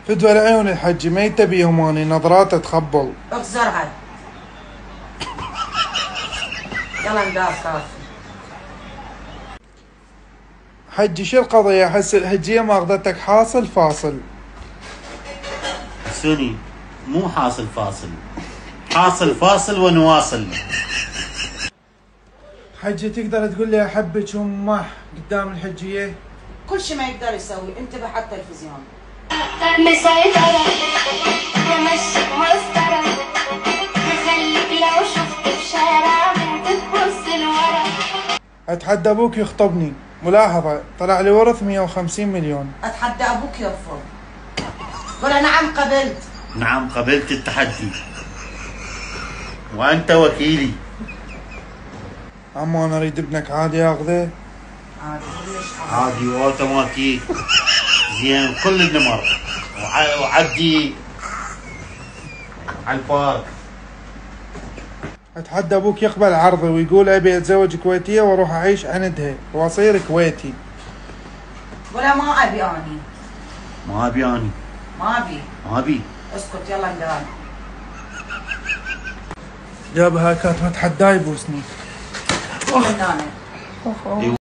فدوى العيون الحجي ما يتبيهم اني نظراته تخبل. اخزرها. يلا ندار كافي. حجي شو القضية؟ احس الحجية ماخذتك حاصل فاصل. سوني مو حاصل فاصل، حاصل فاصل ونواصل. حجي تقدر تقول لي احبك ومح قدام الحجية؟ كل شيء ما يقدر يسوي، انتبه على التلفزيون. مسيطرة تمشيك مسطرة، مخليك لو شفت في شارع بنت تبص لورا. اتحدى ابوك يخطبني. ملاحظة طلع لي ورث 150 مليون. اتحدى ابوك يرفض. قول نعم قبلت. نعم قبلت التحدي وانت وكيلي. عمو انا اريد ابنك عادي اخذه. عادي كلش عادي واوتوماتيك زين كل النمر وعدي على البارك. اتحدى ابوك يقبل عرضي ويقول ابي اتزوج كويتية واروح اعيش عندها واصير كويتي. قول ما ابي اني. ما ابي اني. ما ابي. اسكت يلا ندار. جابها كانت متحداي يبوسني. من هنا.